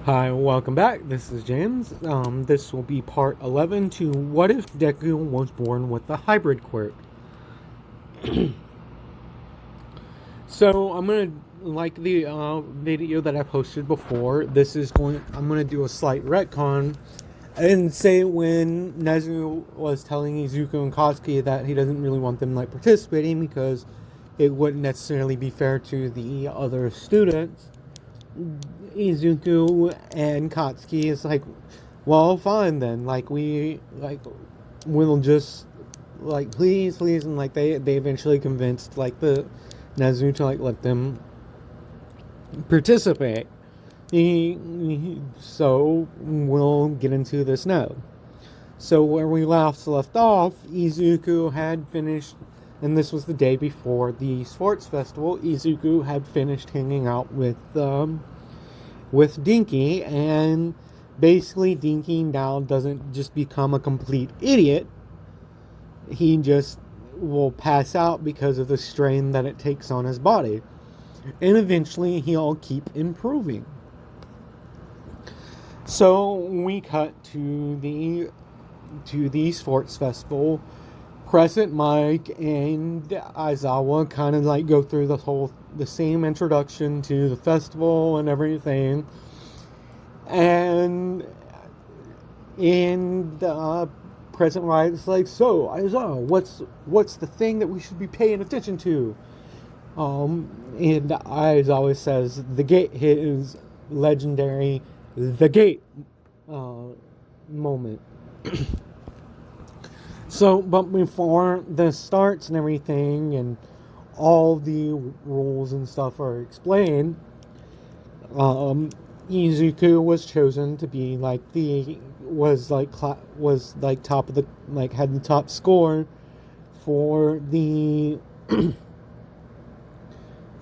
Hi, welcome back. This is James. This will be part 11 to What If Deku Was Born with the Hybrid Quirk. So, I'm gonna, like the video that I posted before, I'm gonna do a slight retcon and say when Nezu was telling Izuku and Katsuki that he doesn't really want them, participating because it wouldn't necessarily be fair to the other students. Izuku and Katsuki is like, well, fine then. We'll just please, and they eventually convinced the Nezu to let them participate. So we'll get into this now. So where we left off, Izuku had finished, and this was the day before the sports festival. Izuku had finished hanging out with Dinky, and basically Dinky now doesn't just become a complete idiot. He just will pass out because of the strain that it takes on his body. And eventually he'll keep improving. So we cut to the sports festival. Crescent Mike and Aizawa kind of go through the same introduction to the festival and everything. And Crescent Mike's like, so Aizawa, what's the thing that we should be paying attention to? And Aizawa says the gate hit is legendary. The gate moment. So, but before this starts and everything, and all the rules and stuff are explained, Izuku was chosen to be top of the had the top score for the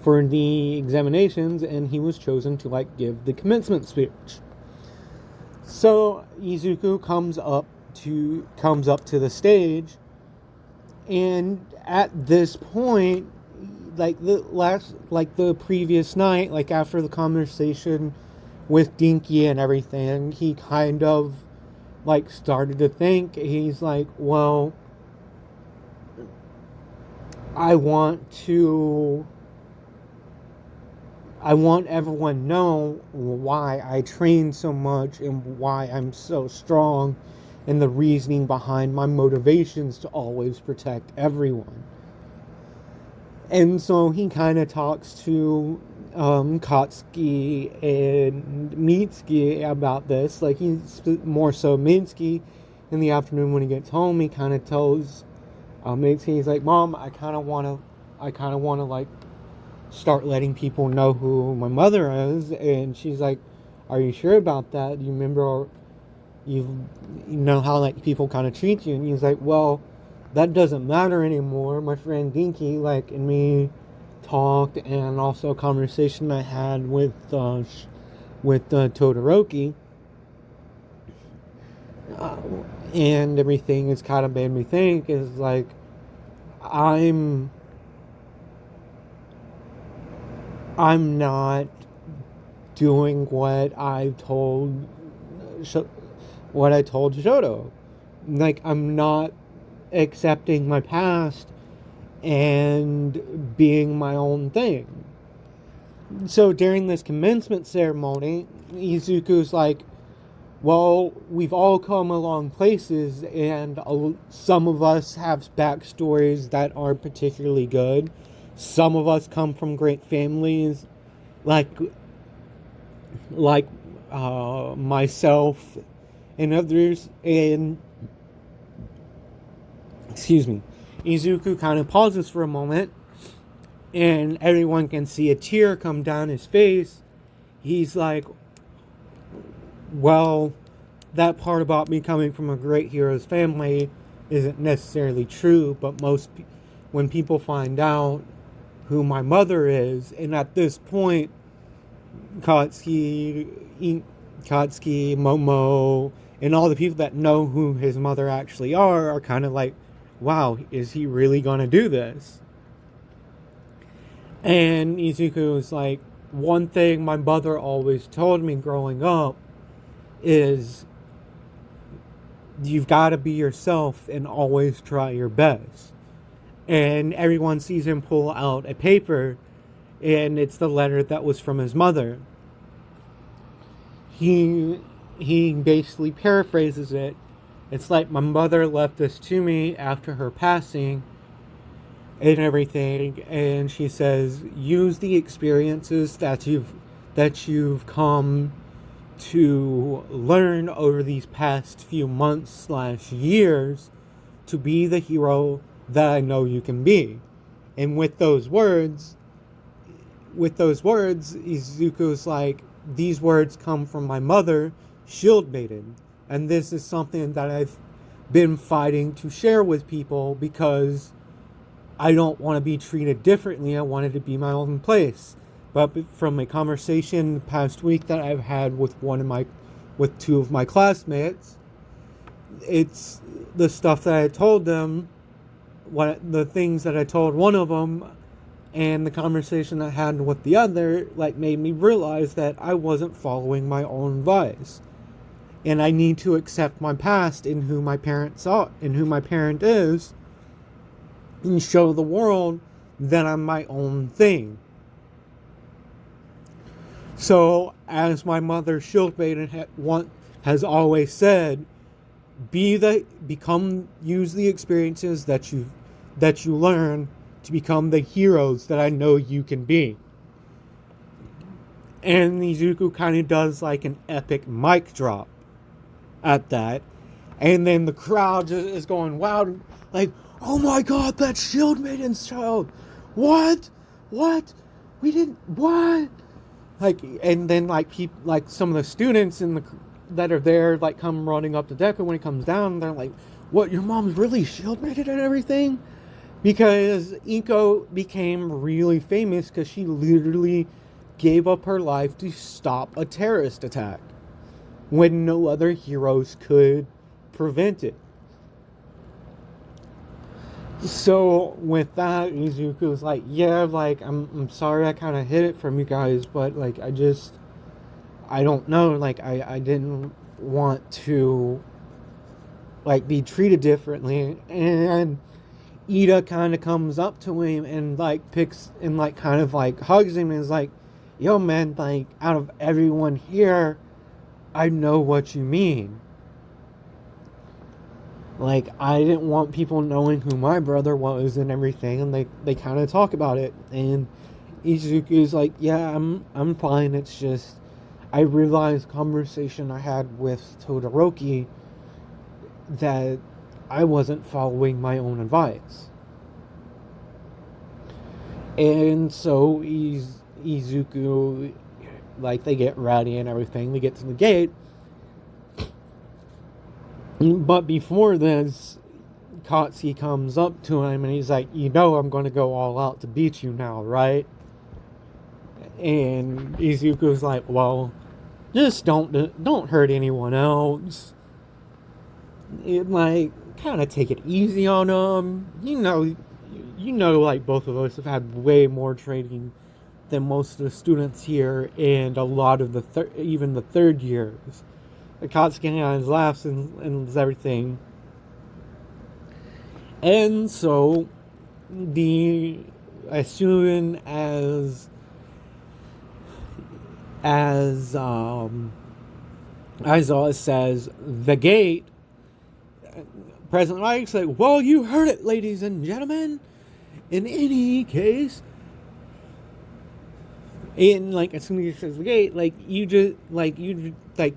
for the examinations, and he was chosen to give the commencement speech. So Izuku comes up to the stage, and at this point, the previous night, after the conversation with Dinky and everything, he kind of started to think. He's like, well, I want everyone to know why I train so much and why I'm so strong, and the reasoning behind my motivations to always protect everyone. And so he kind of talks to Katsuki and Mitsuki about this. He's more so Mitsuki. In the afternoon when he gets home, he kind of tells Mitsuki, he's like, Mom, I kind of want to start letting people know who my mother is. And she's like, are you sure about that? Do you remember you know how people kind of treat you? And he's like, well, that doesn't matter anymore. My friend Dinky and me talked, and also a conversation I had with Todoroki, and everything has kind of made me think is I'm not doing what I told Shoto. I'm not accepting my past and being my own thing. So during this commencement ceremony, Izuku's like, well, we've all come along places, and some of us have backstories that aren't particularly good. Some of us come from great families, myself and others. And excuse me, Izuku kind of pauses for a moment, and everyone can see a tear come down his face. He's like, well, that part about me coming from a great hero's family isn't necessarily true, but when people find out who my mother is, and at this point, Katsuki, Momo, and all the people that know who his mother actually are kind of like, wow, is he really gonna do this? And Izuku is like, one thing my mother always told me growing up is you've got to be yourself and always try your best. And everyone sees him pull out a paper, and it's the letter that was from his mother. He basically paraphrases it. It's like, my mother left this to me after her passing and everything, and she says, use the experiences that you've come to learn over these past few months / years to be the hero that I know you can be. And with those words, Izuku's like, these words come from my mother, Shield Maiden. And this is something that I've been fighting to share with people with I don't want to be treated differently. I wanted to be my own place. But from a conversation past week that I've had with two of my classmates, it's the stuff that I told them, the things that I told one of them, and the conversation I had with the other, like, made me realize that I wasn't following my own advice. And I need to accept my past and who my parents are and who my parent is, and show the world that I'm my own thing. So, as my mother Shield Maiden has always said, use the experiences that you learn to become the heroes that I know you can be. And Izuku kind of does like an epic mic drop at that, and then the crowd is going wild, like, oh my god, that's Shield Maiden's child! What? We didn't, what? Like, and then like some of the students that are there, like, come running up to Deku when he comes down, and they're like, what, your mom's really Shield Maiden and everything? Because Inko became really famous because she literally gave up her life to stop a terrorist attack when no other heroes could prevent it. So with that, Izuku was like, yeah, like, I'm sorry I kind of hid it from you guys, but like, I don't know, like, I didn't want to, like, be treated differently. And Ida kind of comes up to him and like picks and like kind of like hugs him and is like, yo man, like, out of everyone here, I know what you mean. Like, I didn't want people knowing who my brother was and everything, and they kind of talk about it, and Izuku's like, yeah, I'm fine, it's just, I realized conversation I had with Todoroki that I wasn't following my own advice. And so Izuku, like, they get ready and everything, they get to the gate. But before this, Katsuki comes up to him and he's like, you know I'm going to go all out to beat you now, right? And Izuku's like, well, just don't hurt anyone else. Like, kind of take it easy on them. You know, like, both of us have had way more training than most of the students here, and a lot of even the third years. Katsuki laughs and everything. And so, as soon as Aizawa says the gate, President Mike's like, well, you heard it, ladies and gentlemen. In any case, and like, as soon as he says the gate,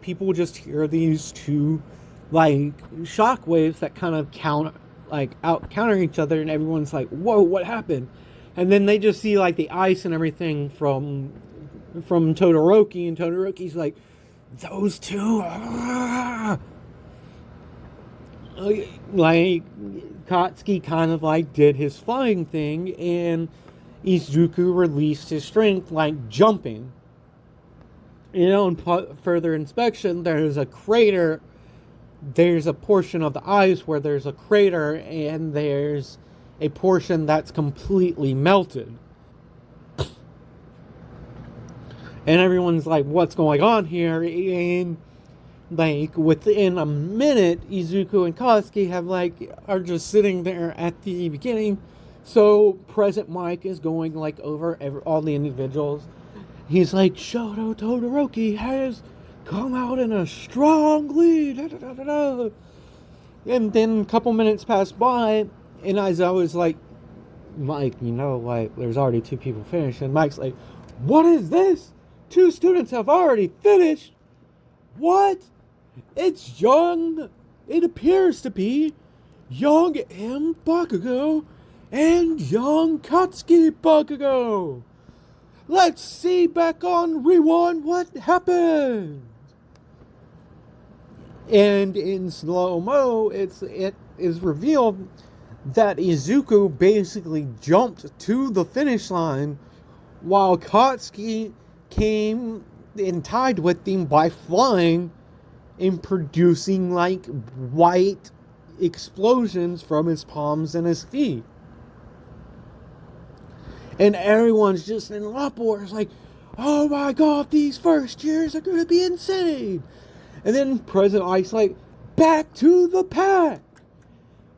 people just hear these two like shock waves that kind of counter each other, and everyone's like, whoa, what happened? And then they just see like the ice and everything from Todoroki, and Todoroki's like, those two, like, Katsuki kind of like did his flying thing, and Izuku released his strength, like jumping. On further inspection, there's a crater. There's a portion of the ice where there's a crater, and there's a portion that's completely melted. And everyone's like, what's going on here? And like within a minute, Izuku and Katsuki are just sitting there at the beginning. So Present Mike is going like over all the individuals. He's like, Shoto Todoroki has come out in a strong lead. Da, da, da, da. And then a couple minutes pass by, and as I was like, Mike, there's already 2 people finished. And Mike's like, what is this? 2 students have already finished. What? It's young. It appears to be young M. Bakugo and young Katsuki Bakugo. Let's see back on Rewind what happened. And in slow-mo, it is revealed that Izuku basically jumped to the finish line while Katsuki came and tied with him by flying and producing like white explosions from his palms and his feet. And everyone's just in an uproar. It's like, oh my god, these first years are going to be insane. And then President Ike's like, back to the pack.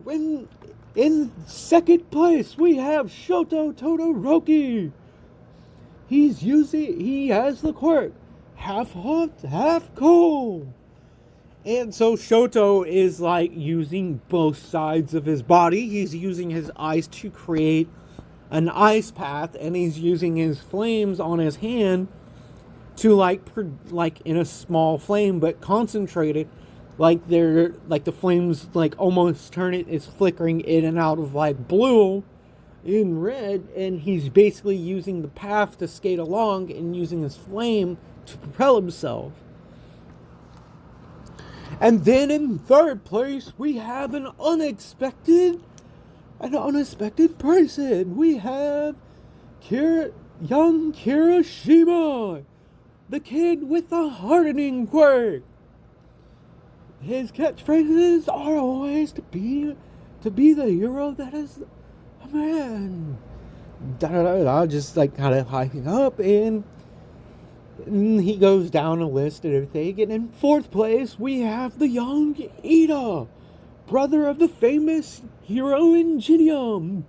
When in second place, we have Shoto Todoroki. He has the quirk, half hot, half cold. And so Shoto is like using both sides of his body. He's using his eyes to create an ice path, and he's using his flames on his hand to like in a small flame, but concentrated, like the flames like almost turn it's flickering in and out of like blue in red, and he's basically using the path to skate along and using his flame to propel himself. And then in third place, we have an unexpected person. We have young Kirishima, the kid with the hardening quirk. His catchphrases are always to be the hero that is a man. Just like kind of hyping up, and he goes down a list and everything. And in fourth place, we have the young Ida, brother of the famous hero Ingenium,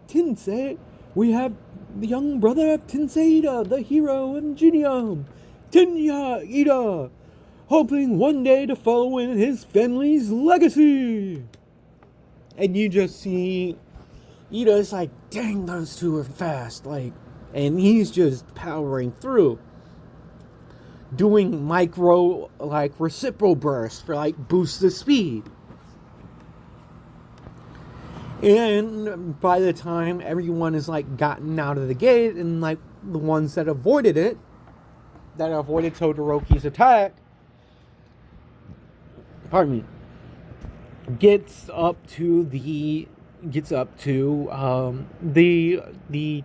Tensei. We have the young brother of Tensei Ida, the hero Ingenium, Tenya Ida, hoping one day to follow in his family's legacy. And you just see Ida's like, dang, those 2 are fast, and he's just powering through, doing micro, reciprocal bursts for, boost the speed. And by the time everyone is, gotten out of the gate, and, the ones that avoided Todoroki's attack, gets up to the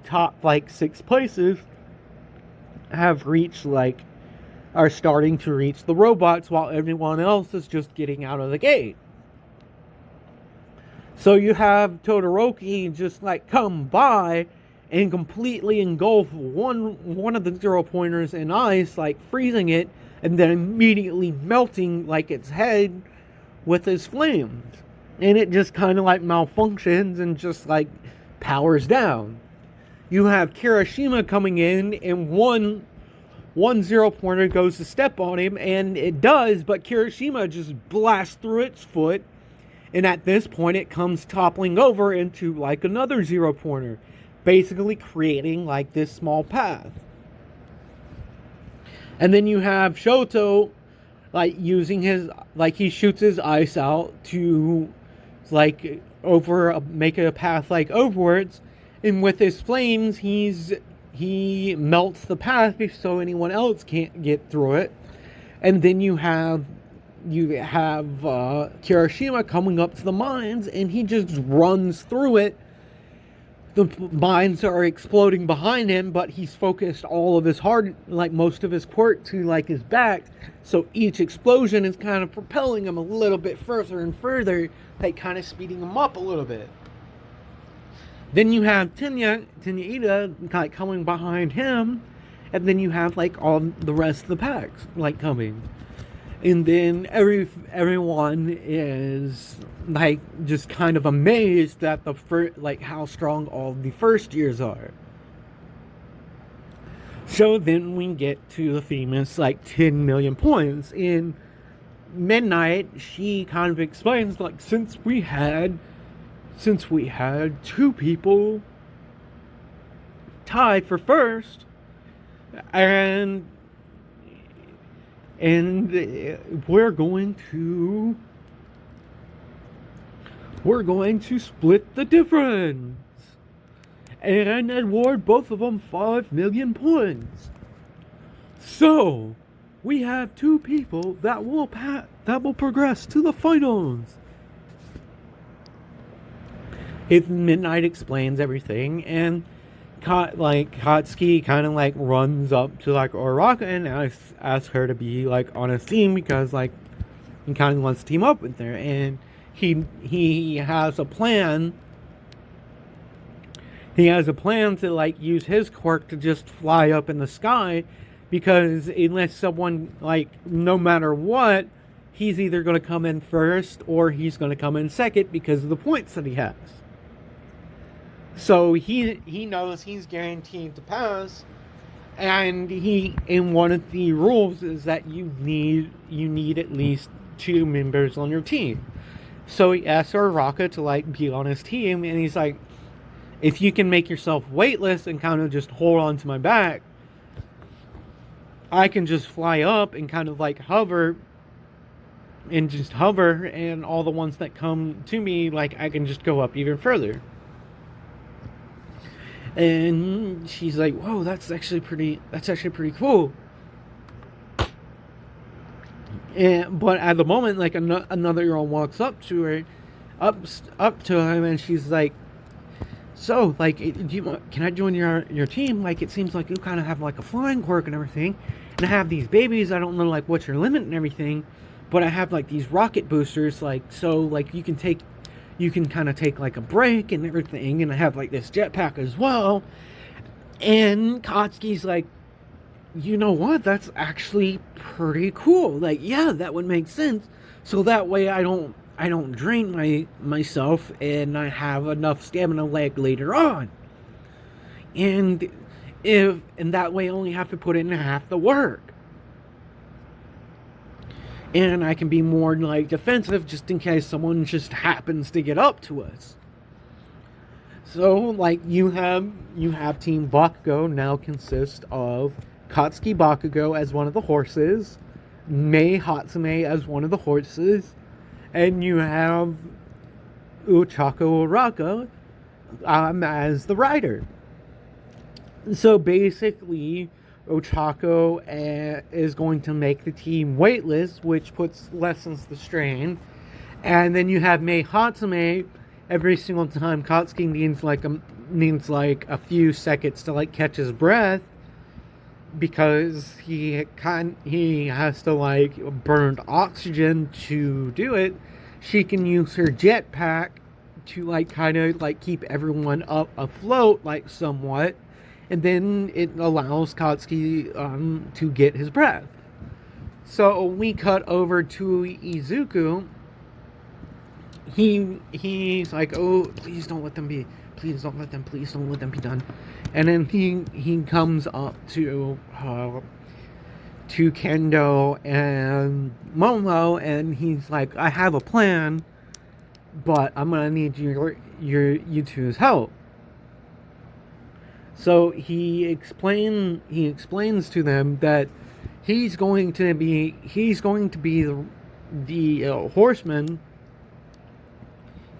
top 6 places are starting to reach the robots, while everyone else is just getting out of the gate. So you have Todoroki just come by and completely engulf one of the 0-pointers in ice, freezing it, and then immediately melting its head with his flames. And it just kind of malfunctions and just powers down. You have Kirishima coming in, and one 0-pointer goes to step on him, and it does, but Kirishima just blasts through its foot, and at this point it comes toppling over into another 0-pointer, basically creating this small path. And then you have Shoto using his he shoots his ice out to make a path overwards, and with his flames he melts the path so anyone else can't get through it. And then you have Kirishima coming up to the mines, and he just runs through it. The mines are exploding behind him, but he's focused all of his most of his quirk to his back, so each explosion is kind of propelling him a little bit further and further, kind of speeding him up a little bit. Then you have Tenya Ida coming behind him, and then you have like all the rest of the packs like coming, and then everyone is like just kind of amazed at the like how strong all the first years are. So then we get to the famous like 10 million points. In Midnight, she kind of explains like since we had 2 people tied for first, and we're going to split the difference and award both of them 5 million points. So we have 2 people that will progress to the finals. If Midnight explains everything, and Katsuki kind of like runs up to like Uraraka and asks her to be like on his team, because like he kind of wants to team up with her, and he has a plan. He has a plan to like use his quirk to just fly up in the sky, because unless someone like no matter what, he's either going to come in first or he's going to come in second because of the points that he has. So he knows he's guaranteed to pass, and one of the rules is that you need at least 2 members on your team. So he asks Uraraka to like be on his team, and he's like, if you can make yourself weightless and kind of just hold on to my back, I can just fly up and kind of like hover, and all the ones that come to me, like I can just go up even further. And she's like, whoa, that's actually pretty cool. But at the moment, like another girl walks up to her, up to him, and she's like, so like, can I join your team? Like, it seems like you kind of have like a flying quirk and everything, and I have these babies. I don't know like what's your limit and everything, but I have like these rocket boosters, like, so like you can kind of take like a break and everything, and I have like this jetpack as well. And Katsuki's like, you know what, that's actually pretty cool. Like, yeah, that would make sense. So that way I don't drain myself, and I have enough stamina like later on. And that way I only have to put in half the work. And I can be more like defensive just in case someone just happens to get up to us. So like you have Team Bakugo now consist of Katsuki Bakugo as one of the horses, Mei Hatsume as one of the horses, and you have Ochako Uraraka as the rider. So basically, Ochako is going to make the team weightless, which lessens the strain. And then you have Mei Hatsume. Every single time Katsuki needs like a few seconds to like catch his breath, because he has to like burn oxygen to do it. She can use her jetpack to like kind of like keep everyone up afloat like somewhat. And then it allows Katsuki to get his breath. So we cut over to Izuku. He's like, oh, please don't let them be. Please don't let them be done. And then he comes up to Kendo and Momo, and he's like, I have a plan, but I'm gonna need you two's help. So he explains to them that he's going to be the horseman.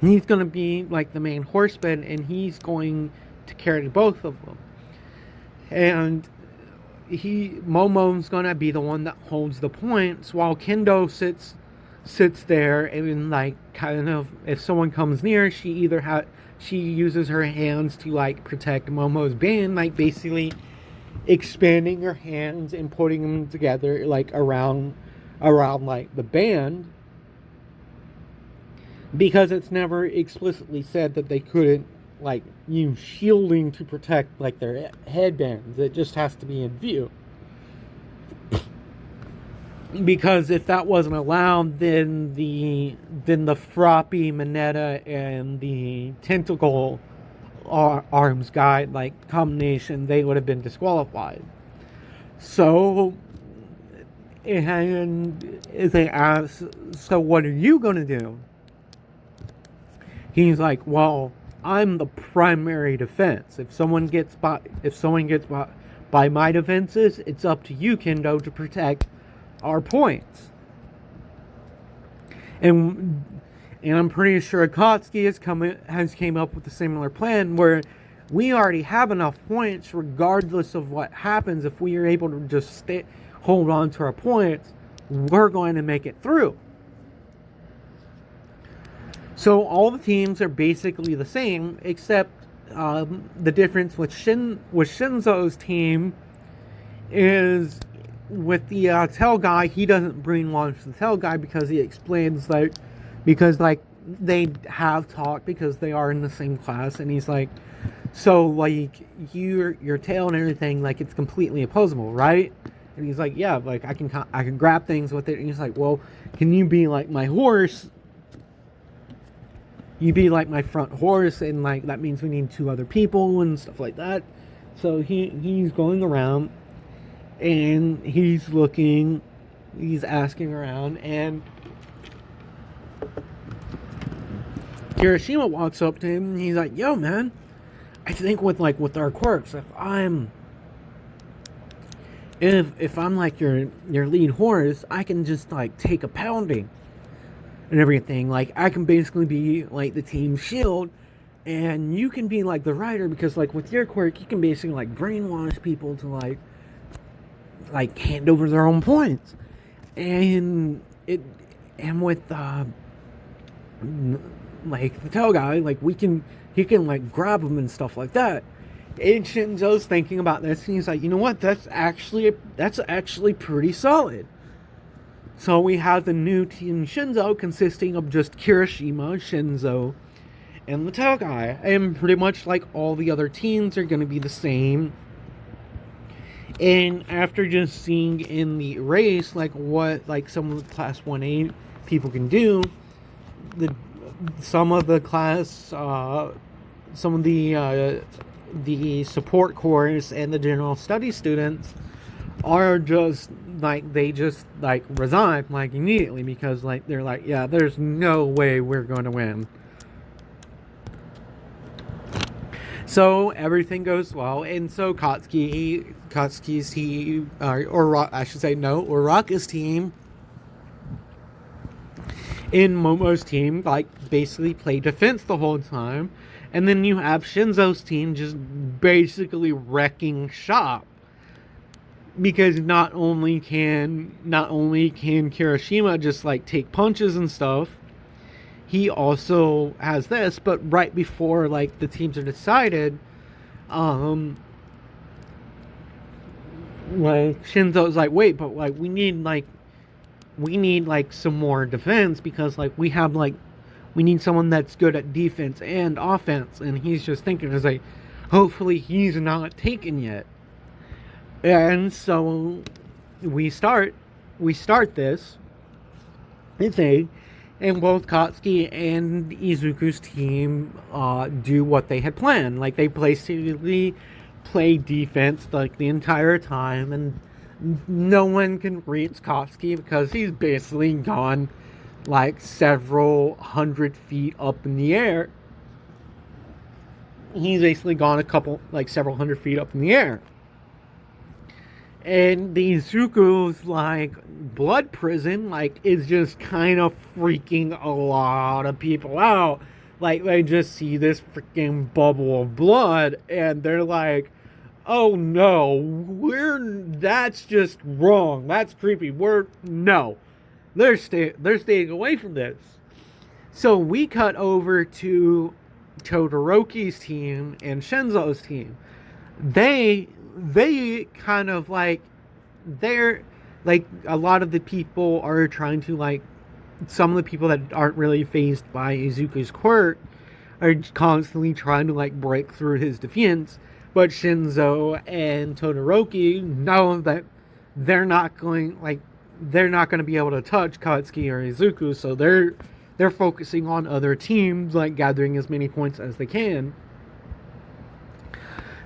He's going to be like the main horseman, and he's going to carry both of them. And Momo's going to be the one that holds the points, while Kendo sits there and like kind of, if someone comes near, she uses her hands to like protect Momo's band, like basically expanding her hands and putting them together like around like the band, because it's never explicitly said that they couldn't like use shielding to protect like their headbands. It just has to be in view. Because if that wasn't allowed, then the Froppy, Mineta, and the Tentacle arms guy like combination, they would have been disqualified. So, and they asked, so what are you gonna do? He's like, well, I'm the primary defense. If someone gets by my defenses, it's up to you, Kendo, to protect our points. And I'm pretty sure Akatsuki has came up with a similar plan where we already have enough points regardless of what happens. If we are able to just hold on to our points, we're going to make it through. So all the teams are basically the same, except the difference with Shinso's team is with the tail guy, he doesn't brainwash the tail guy because he explains because they have talked because they are in the same class, and he's like, so like your tail and everything, like it's completely opposable, right? And he's like, yeah, like I can grab things with it. And he's like, well, can you be like my horse? You be like my front horse, and like that means we need 2 other people and stuff like that. So he's going around. And he's asking around, and Kirishima walks up to him, and he's like, yo, man, I think with our quirks, if I'm like your lead horse, I can just like take a pounding and everything. Like I can basically be like the team shield, and you can be like the rider, because like with your quirk, you can basically like brainwash people to like hand over their own points. And with like the tail guy, like he can like grab them and stuff like that. And Shinso's thinking about this, and he's like, you know what, that's actually pretty solid. So we have the new team Shinso consisting of just Kirishima, Shinso, and the tail guy. And pretty much like all the other teams are going to be the same. And after just seeing in the race, like what like some of the class 1A people can do, some of the support course and the general study students are just like, they just like resign like immediately, because like they're like, yeah, there's no way we're going to win. So everything goes well, and so Katsuki's team, Uraka's team, in Momo's team, like basically play defense the whole time, and then you have Shinso's team just basically wrecking shop, because not only can Kirishima just like take punches and stuff, he also has this. But right before like the teams are decided, like Shinso's like, wait, but like we need some more defense, because like we need someone that's good at defense and offense. And he's just thinking, is like, hopefully he's not taken yet. And so we start this thing, and both Katsuki and Izuku's team do what they had planned. Like, they basically play defense like the entire time, and no one can reach Katsuki because he's basically gone like several hundred feet up in the air. He's basically gone several hundred feet up in the air. And the Izuku's like blood prison like is just kind of freaking a lot of people out. Like, they just see this freaking bubble of blood, and they're like, oh no, that's just wrong. That's creepy. They're staying away from this. So we cut over to Todoroki's team and Shinso's team. They kind of like, they're like, a lot of the people are trying to like, some of the people that aren't really fazed by Izuku's quirk are constantly trying to like break through his defense, but Shinso and Todoroki know that they're not going to be able to touch Katsuki or Izuku, so they're focusing on other teams, like gathering as many points as they can.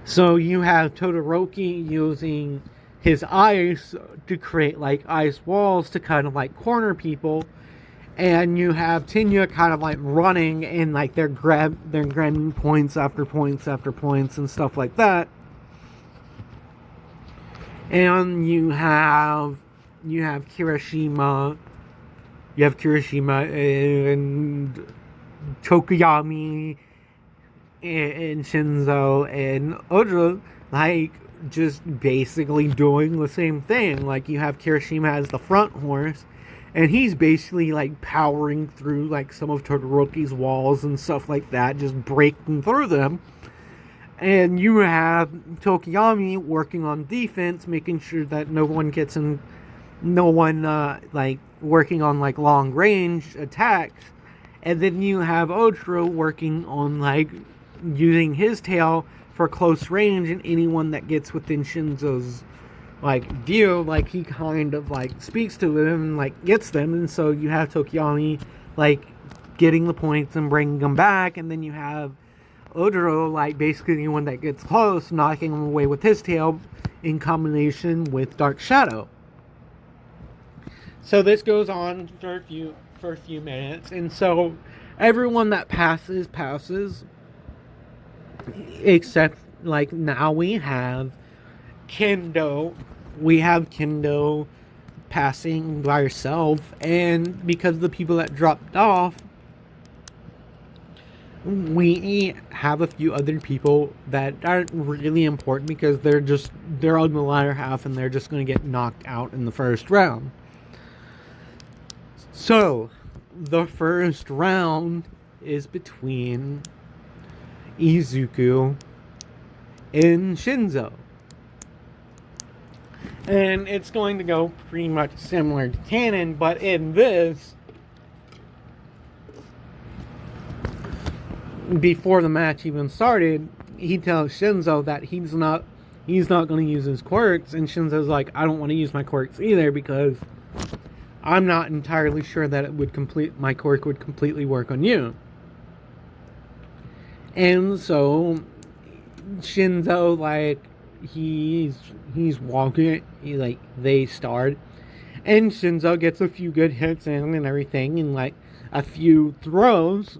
So you have Todoroki using his ice to create like ice walls to kind of like corner people, and you have Tenya kind of like running and like they're grabbing points after points after points and stuff like that. And you have Kirishima and Tokoyami and Shinso and Ojiro, like, just basically doing the same thing. Like, you have Kirishima as the front horse, and he's basically, like, powering through, like, some of Todoroki's walls and stuff like that, just breaking through them. And you have Tokoyami working on defense, making sure that no one, working on, like, long-range attacks. And then you have Ojiro working on, like, using his tail for close range, and anyone that gets within Shinso's, like, view, like, he kind of, like, speaks to them and, like, gets them. And so you have Tokoyami, like, getting the points and bringing them back, and then you have Ojiro, like, basically anyone that gets close, knocking them away with his tail in combination with Dark Shadow. So this goes on for a few minutes, and so everyone that passes, except, like, now we have Kendo passing by herself, and because of the people that dropped off, we have a few other people that aren't really important because they're on the latter half and they're just going to get knocked out in the first round. So, the first round is between Izuku and Shinso. And it's going to go pretty much similar to canon, but in this, before the match even started, he tells Shinso that he's not going to use his quirks, and Shinso's like, I don't want to use my quirks either because I'm not entirely sure that my quirk would completely work on you. And so Shinso, like, he's walking, they start, and Shinso gets a few good hits in and everything, and like a few throws.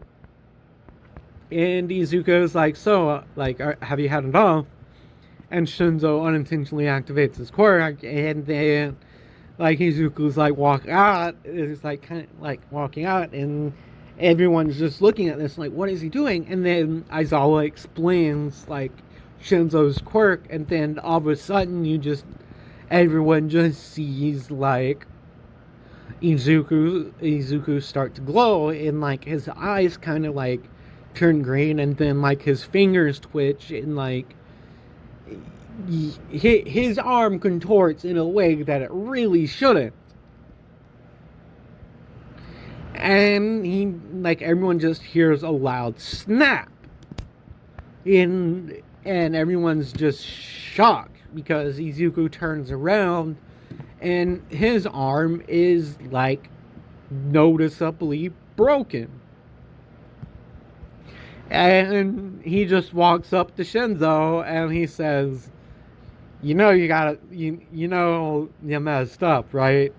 And Izuku's like, so, like, have you had enough? And Shinso unintentionally activates his quirk, and then, like, Izuku's like walking out. It's like kind of like walking out, and everyone's just looking at this, like, what is he doing? And then Aizawa explains, like, Shinso's quirk, and then all of a sudden, everyone just sees, like, Izuku start to glow, and, like, his eyes kind of, like, turn green, and then, like, his fingers twitch, and, like, his arm contorts in a way that it really shouldn't. And everyone just hears a loud snap. And everyone's just shocked because Izuku turns around and his arm is, like, noticeably broken. And he just walks up to Shinso and he says, you messed up, right?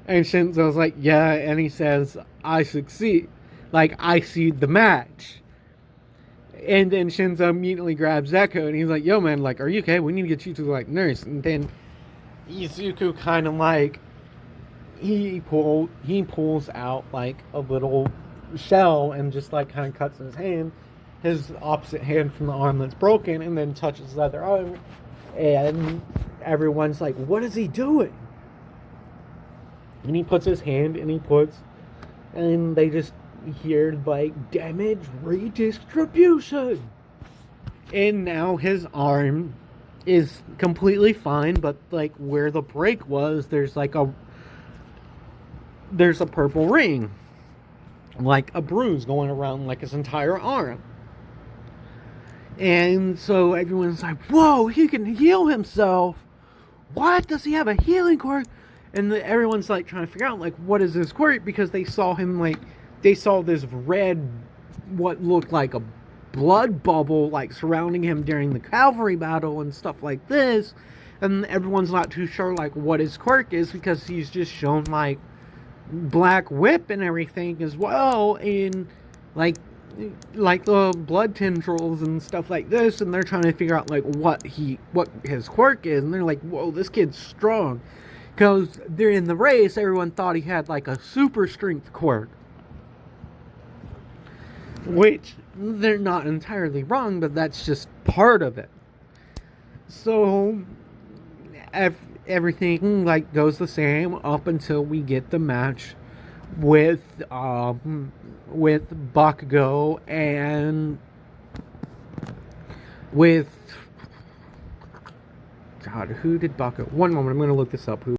And Shinso's like, yeah, and he says, I succeed. Like, I seed the match. And then Shinso immediately grabs Deku and he's like, yo, man, like, are you okay? We need to get you to, like, nurse. And then Izuku kind of, like, he pulls out, like, a little shell and just, like, kind of cuts his opposite hand from the arm that's broken, and then touches the other arm, and everyone's like, what is he doing? And he puts his hand, and they just hear, like, damage redistribution, and now his arm is completely fine, but, like, where the break was, there's a purple ring. like a bruise going around like his entire arm. And so everyone's like, whoa, he can heal himself. What? Does he have a healing quirk? And everyone's like trying to figure out, like, what is this quirk? Because they saw him, like, they saw this red, what looked like a blood bubble, like, surrounding him during the Cavalry battle and stuff like this. And everyone's not too sure, like, what his quirk is, because he's just shown, like, black whip and everything as well, and like the blood tendrils and stuff like this, and they're trying to figure out like what his quirk is, and they're like, whoa, this kid's strong, because during the race everyone thought he had like a super strength quirk, which they're not entirely wrong, but that's just part of it. So everything like goes the same up until we get the match with Bakugo and with God, who did Bakugo? One moment, I'm going to look this up. Who